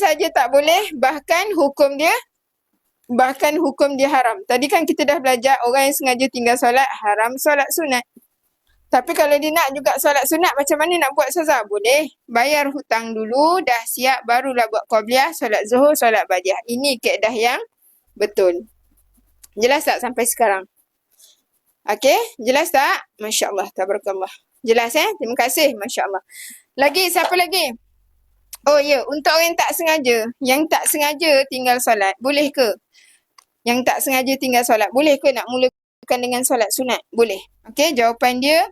saja tak boleh, bahkan hukum dia haram. Tadi kan kita dah belajar orang yang sengaja tinggal solat, haram solat sunat. Tapi kalau dia nak juga solat sunat, macam mana nak buat Ustazah? Boleh. Bayar hutang dulu, dah siap, barulah buat qabliyah, solat zuhur, solat badiah. Ini kaedah yang betul. Jelas tak sampai sekarang? Okey, jelas tak? Masya Allah, tabarakallah. Jelas Terima kasih, Masya Allah. Lagi, siapa lagi? Oh ya, untuk orang yang tak sengaja tinggal solat, boleh ke? Yang tak sengaja tinggal solat, boleh ke nak mulakan dengan solat sunat? Boleh. Okey, jawapan dia,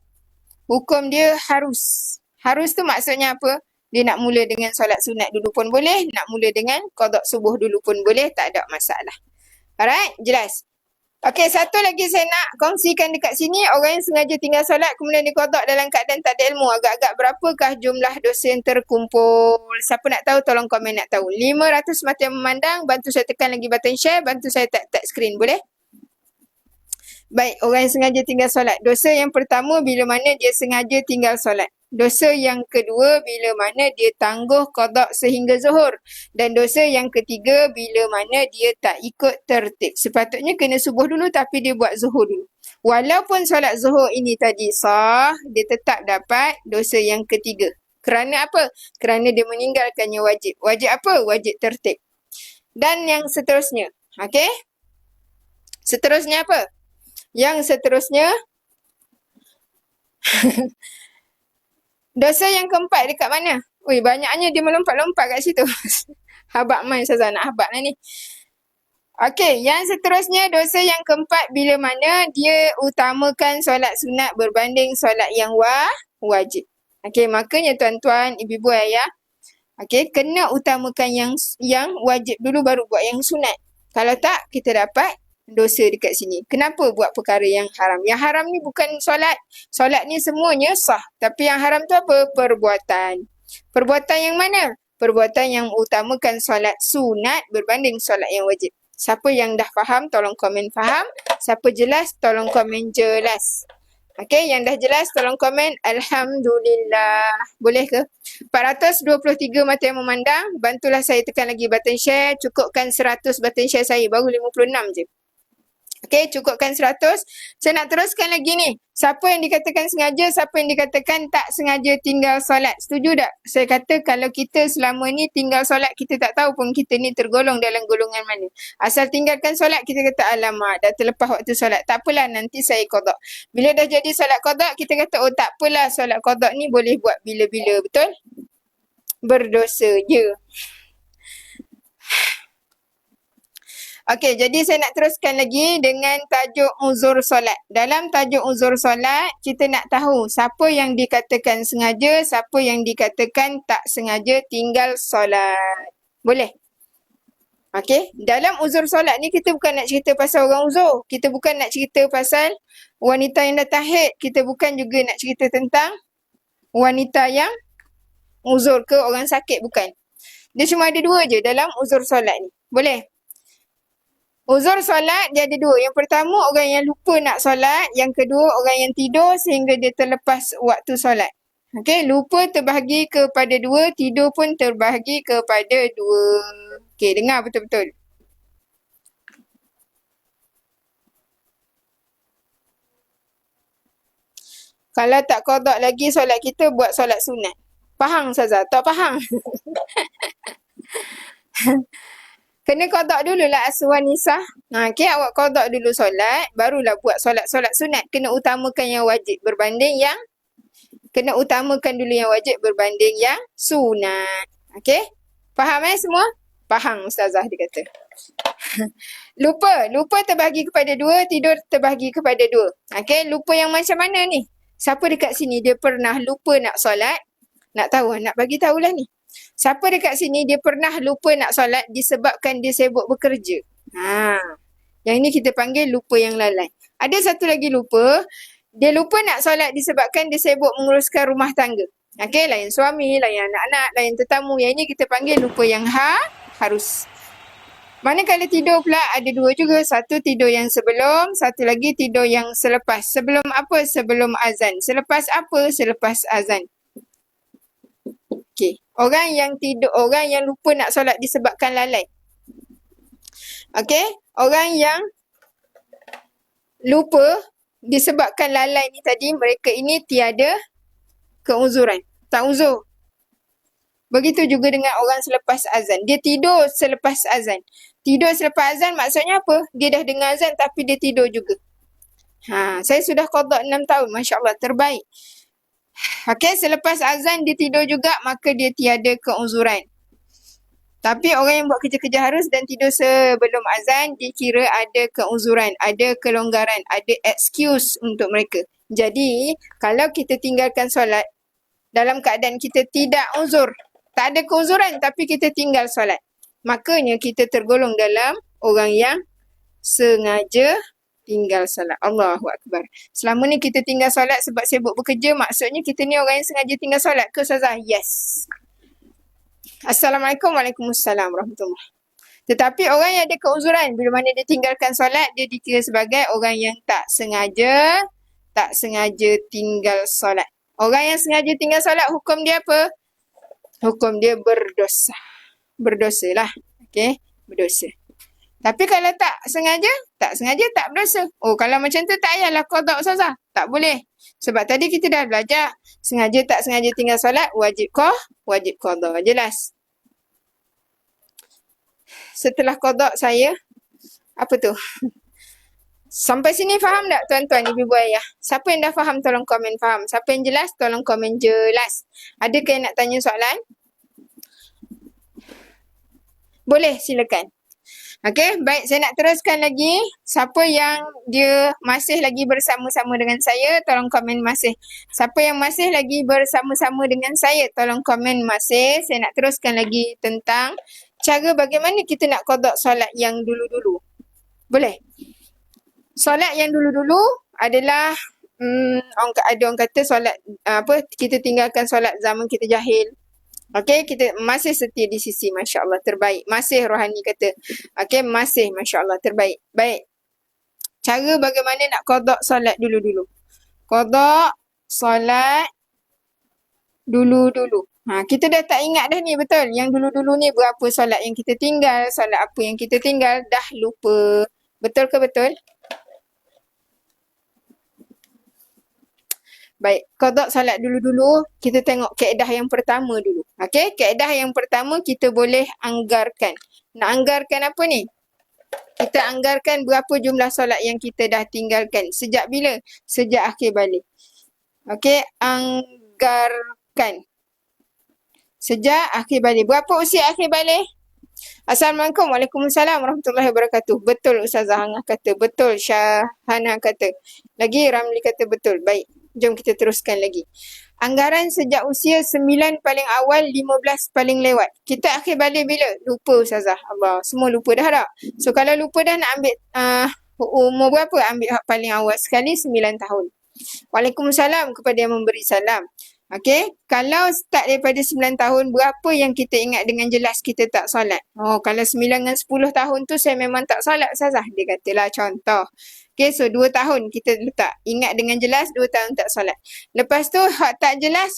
hukum dia harus. Harus tu maksudnya apa? Dia nak mula dengan solat sunat dulu pun boleh, nak mula dengan qada subuh dulu pun boleh, tak ada masalah. Alright, jelas. Okey, satu lagi saya nak kongsikan dekat sini, orang yang sengaja tinggal solat kemudian dia qada dalam keadaan tak ada ilmu. Agak-agak berapakah jumlah dosa yang terkumpul? Siapa nak tahu, tolong komen nak tahu. 500 mata yang memandang, bantu saya tekan lagi button share, bantu saya tap screen, boleh? Baik, orang yang sengaja tinggal solat. Dosa yang pertama bila mana dia sengaja tinggal solat. Dosa yang kedua bila mana dia tangguh qada sehingga zuhur. Dan dosa yang ketiga bila mana dia tak ikut tertib. Sepatutnya kena subuh dulu tapi dia buat zuhur dulu. Walaupun solat zuhur ini tadi sah, dia tetap dapat dosa yang ketiga. Kerana apa? Kerana dia meninggalkannya wajib. Wajib apa? Wajib tertib. Dan yang seterusnya. Okey? Seterusnya apa? Yang seterusnya dosa yang keempat dekat mana? Ui, banyaknya dia melompat-lompat kat situ. Habak mai Ustazah, nak habak lah ni. Okey, yang seterusnya dosa yang keempat bila mana dia utamakan solat sunat berbanding solat yang wajib. Okey, makanya tuan-tuan, ibu-ibu, ayah, okey, kena utamakan yang wajib dulu baru buat yang sunat. Kalau tak, kita dapat dosa dekat sini. Kenapa buat perkara yang haram? Yang haram ni bukan solat. Solat ni semuanya sah. Tapi yang haram tu apa? Perbuatan. Perbuatan yang mana? Perbuatan yang utamakan solat sunat berbanding solat yang wajib. Siapa yang dah faham, tolong komen faham. Siapa jelas, tolong komen jelas. Okey, yang dah jelas, tolong komen Alhamdulillah. Boleh ke? 423 mata yang memandang. Bantulah saya tekan lagi button share. Cukupkan 100 button share saya. Baru 56 je. Okey, cukupkan 100. Saya nak teruskan lagi ni. Siapa yang dikatakan sengaja, siapa yang dikatakan tak sengaja tinggal solat. Setuju tak? Saya kata kalau kita selama ni tinggal solat, kita tak tahu pun kita ni tergolong dalam golongan mana. Asal tinggalkan solat, kita kata alamak, dah terlepas waktu solat. Tak apalah, nanti saya qada. Bila dah jadi solat qada, kita kata oh tak apalah, solat qada ni boleh buat bila-bila. Betul? Berdosa je. Okey, jadi saya nak teruskan lagi dengan tajuk uzur solat. Dalam tajuk uzur solat, kita nak tahu siapa yang dikatakan sengaja, siapa yang dikatakan tak sengaja tinggal solat. Boleh? Okey, dalam uzur solat ni kita bukan nak cerita pasal orang uzur. Kita bukan nak cerita pasal wanita yang datang haid. Kita bukan juga nak cerita tentang wanita yang uzur ke orang sakit, bukan. Dia cuma ada dua je dalam uzur solat ni. Boleh? Uzur solat dia ada dua. Yang pertama orang yang lupa nak solat. Yang kedua orang yang tidur sehingga dia terlepas waktu solat. Okey, lupa terbahagi kepada dua, tidur pun terbahagi kepada dua. Okey, dengar betul-betul. Kalau tak qada lagi solat kita, buat solat sunat. Faham Ustazah? Tak faham? Kena qada dululah asuhan nisah. Okey, awak qada dulu solat, barulah buat solat-solat sunat. Kena utamakan yang wajib berbanding yang berbanding yang sunat. Okey? Faham semua? Faham Ustazah dia kata. Lupa terbahagi kepada dua, tidur terbahagi kepada dua. Okey, lupa yang macam mana ni? Siapa dekat sini dia pernah lupa nak solat? Nak tahu, nak bagi tahulah ni. Siapa dekat sini dia pernah lupa nak solat disebabkan dia sibuk bekerja? Yang ini kita panggil lupa yang lalai. Ada satu lagi lupa, dia lupa nak solat disebabkan dia sibuk menguruskan rumah tangga. Okey, lain suami, lain anak-anak, lain tetamu. Yang ini kita panggil lupa yang harus. Manakala tidur pula ada dua juga. Satu tidur yang sebelum, satu lagi tidur yang selepas. Sebelum apa? Sebelum azan. Selepas apa? Selepas azan. Orang yang tidur, orang yang lupa nak solat disebabkan lalai. Okey? Orang yang lupa disebabkan lalai ni tadi, mereka ini tiada keuzuran. Tak uzur. Begitu juga dengan orang selepas azan. Dia tidur selepas azan. Tidur selepas azan maksudnya apa? Dia dah dengar azan tapi dia tidur juga. Saya sudah qada 6 tahun. Masya Allah, terbaik. Okey, selepas azan dia tidur juga, maka dia tiada keuzuran. Tapi orang yang buat kerja-kerja harus dan tidur sebelum azan, dikira ada keuzuran, ada kelonggaran, ada excuse untuk mereka. Jadi, kalau kita tinggalkan solat dalam keadaan kita tidak uzur, tak ada keuzuran tapi kita tinggal solat, makanya kita tergolong dalam orang yang sengaja tinggal solat. Allahu Akbar. Selama ni kita tinggal solat sebab sibuk bekerja, maksudnya kita ni orang yang sengaja tinggal solat ke Ustazah? Yes. Assalamualaikum Waalaikumsalam warahmatullahi. Tetapi orang yang ada keuzuran, bila mana dia tinggalkan solat, dia dikira sebagai orang yang tak sengaja tinggal solat. Orang yang sengaja tinggal solat, hukum dia apa? Hukum dia berdosa. Berdosa lah. Okey, berdosa. Tapi kalau tak sengaja tak berdosa. Oh, kalau macam tu tak payahlah qada Ustazah. Tak boleh. Sebab tadi kita dah belajar, sengaja tak sengaja tinggal solat, wajib qada. Jelas. Setelah qada saya, apa tu? Sampai sini faham tak tuan-tuan, ibu ayah? Siapa yang dah faham tolong komen faham. Siapa yang jelas tolong komen jelas. Adakah yang nak tanya soalan? Boleh, silakan. Okey, baik, saya nak teruskan lagi. Siapa yang dia masih lagi bersama-sama dengan saya, tolong komen masih. Siapa yang masih lagi bersama-sama dengan saya, tolong komen masih. Saya nak teruskan lagi tentang cara bagaimana kita nak qada solat yang dulu-dulu. Boleh? Solat yang dulu-dulu adalah ada orang kata solat kita tinggalkan solat zaman kita jahil. Okey, kita masih setia di sisi, Masya Allah, terbaik. Masih rohani kata. Okey, masih, Masya Allah, terbaik. Baik. Cara bagaimana nak qada solat dulu-dulu. Qada solat dulu-dulu. Kita dah tak ingat dah ni, betul. Yang dulu-dulu ni berapa solat yang kita tinggal, solat apa yang kita tinggal, dah lupa. Betul ke betul? Baik, qada solat dulu-dulu, kita tengok kaedah yang pertama dulu. Okey, kaedah yang pertama kita boleh anggarkan. Nak anggarkan apa ni? Kita anggarkan berapa jumlah solat yang kita dah tinggalkan. Sejak bila? Sejak akhir balik. Okey, anggarkan. Sejak akhir balik. Berapa usia akhir balik? Assalamualaikum. Waalaikumsalam warahmatullahi wabarakatuh. Betul Ustazah Hangah kata. Betul Syahana kata. Lagi Ramli kata betul. Baik. Jom kita teruskan lagi. Anggaran sejak usia 9 paling awal, 15 paling lewat. Kita akhir balik bila? Lupa Ustazah. Allah, semua lupa dah tak? So kalau lupa dah nak ambil umur berapa? Ambil paling awal sekali 9 tahun. Waalaikumsalam kepada yang memberi salam. Okey, kalau start daripada 9 tahun, berapa yang kita ingat dengan jelas kita tak solat? Oh, kalau 9 dengan 10 tahun tu saya memang tak solat Ustazah. Dia katalah contoh. Okey, so 2 tahun kita letak. Ingat dengan jelas 2 tahun tak solat. Lepas tu, hak tak jelas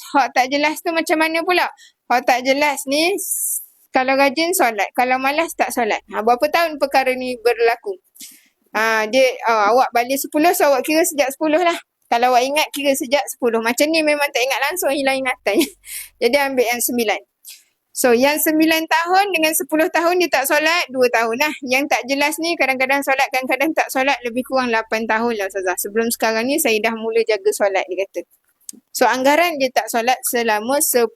tu macam mana pula? Hak tak jelas ni, kalau rajin solat, kalau malas tak solat. Berapa tahun perkara ni berlaku? Awak balik 10, so awak kira sejak 10 lah. Kalau awak ingat, kira sejak 10. Macam ni memang tak ingat langsung, hilang ingatan. Jadi ambil yang 9. So yang 9 tahun dengan 10 tahun dia tak solat, 2 tahun lah. Yang tak jelas ni kadang-kadang solat, kadang-kadang tak solat, lebih kurang 8 tahun lah Ustazah. Sebelum sekarang ni saya dah mula jaga solat, dia kata. So anggaran dia tak solat selama 10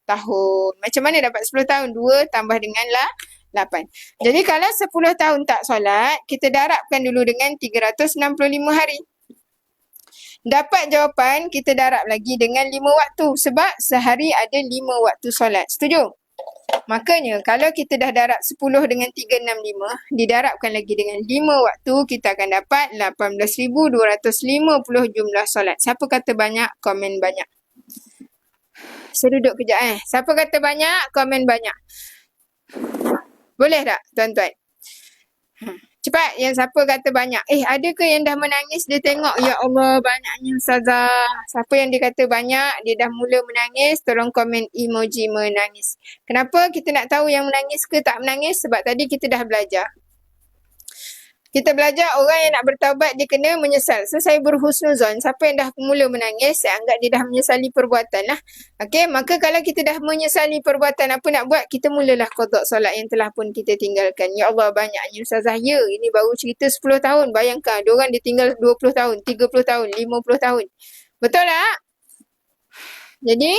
tahun. Macam mana dapat 10 tahun? 2 tambah dengan 8. Jadi kalau 10 tahun tak solat, kita darabkan dulu dengan 365 hari. Dapat jawapan, kita darab lagi dengan 5 waktu. Sebab sehari ada 5 waktu solat. Setuju? Makanya, kalau kita dah darab 10 dengan 365, didarabkan lagi dengan 5 waktu, kita akan dapat 18,250 jumlah solat. Siapa kata banyak? Komen banyak. Saya duduk kejap Siapa kata banyak? Komen banyak. Boleh tak, tuan-tuan? Cepat, yang siapa kata banyak. Ada ke yang dah menangis dia tengok, ya Allah banyaknya Ustazah. Siapa yang dia kata banyak, dia dah mula menangis, tolong komen emoji menangis. Kenapa kita nak tahu yang menangis ke tak menangis? Sebab tadi kita dah belajar. Kita belajar orang yang nak bertaubat dia kena menyesal. So saya berhusnuzon. Siapa yang dah mula menangis, saya anggap dia dah menyesali perbuatan lah. Okey, maka kalau kita dah menyesali perbuatan, apa nak buat? Kita mulalah qada solat yang telah pun kita tinggalkan. Ya Allah banyaknya Ustazah. Ya, ini baru cerita 10 tahun. Bayangkan, diorang ditinggal 20 tahun, 30 tahun, 50 tahun. Betul tak? Jadi,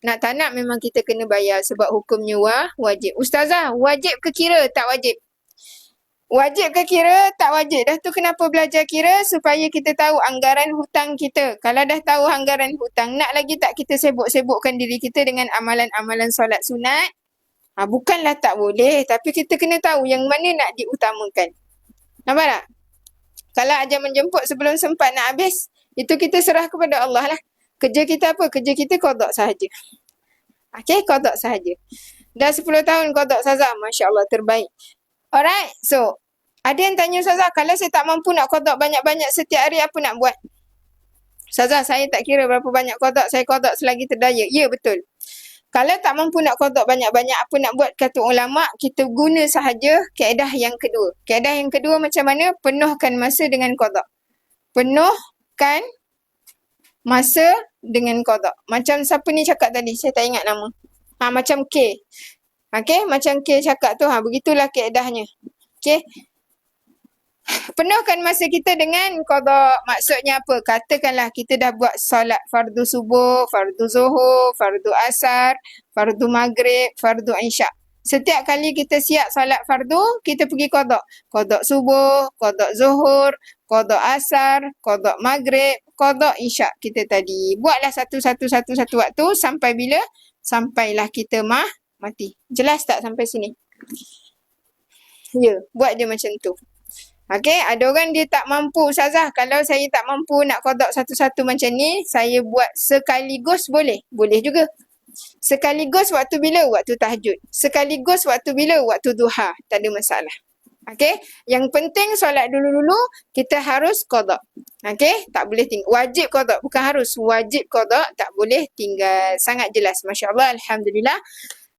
nak tak nak memang kita kena bayar sebab hukumnya wajib. Ustazah, wajib ke kira tak wajib? Wajib ke kira? Tak wajib. Dah tu kenapa belajar kira? Supaya kita tahu anggaran hutang kita. Kalau dah tahu anggaran hutang, nak lagi tak kita sibuk-sibukkan diri kita dengan amalan-amalan solat sunat? Bukanlah tak boleh. Tapi kita kena tahu yang mana nak diutamakan. Nampak tak? Kalau ajar menjemput sebelum sempat nak habis, itu kita serah kepada Allah lah. Kerja kita apa? Kerja kita qada sahaja. Okey, qada sahaja. Dah 10 tahun qada Ustazah. Masya Allah, terbaik. Alright, so ada yang tanya Ustazah, kalau saya tak mampu nak qada banyak-banyak setiap hari, apa nak buat? Ustazah, saya tak kira berapa banyak qada, saya qada selagi terdaya. Ya, betul. Kalau tak mampu nak qada banyak-banyak, apa nak buat? Kata ulama, kita guna sahaja kaedah yang kedua. Kaedah yang kedua macam mana? Penuhkan masa dengan qada. Penuhkan masa dengan qada. Macam siapa ni cakap tadi? Saya tak ingat nama. Macam K. Okey, macam K cakap tu, begitulah kaedahnya. Okey. Penuhkan masa kita dengan qada. Maksudnya apa? Katakanlah kita dah buat solat fardu subuh, fardu zuhur, fardu asar, fardu maghrib, fardu isyak. Setiap kali kita siap solat fardu, kita pergi qada. Qada subuh, qada zuhur, qada asar, qada maghrib, qada isyak kita tadi. Buatlah satu waktu sampai bila? Sampailah kita mati. Jelas tak sampai sini? Ya, buat dia macam tu. Okey, ada orang dia tak mampu Ustazah. Kalau saya tak mampu nak qada satu-satu macam ni, saya buat sekaligus boleh? Boleh juga. Sekaligus waktu bila? Waktu tahajud. Sekaligus waktu bila? Waktu duha. Tak ada masalah. Okey, yang penting solat dulu-dulu kita harus qada. Okey, tak boleh tinggal. Wajib qada, bukan harus. Wajib qada, tak boleh tinggal. Sangat jelas. Masya-Allah, alhamdulillah.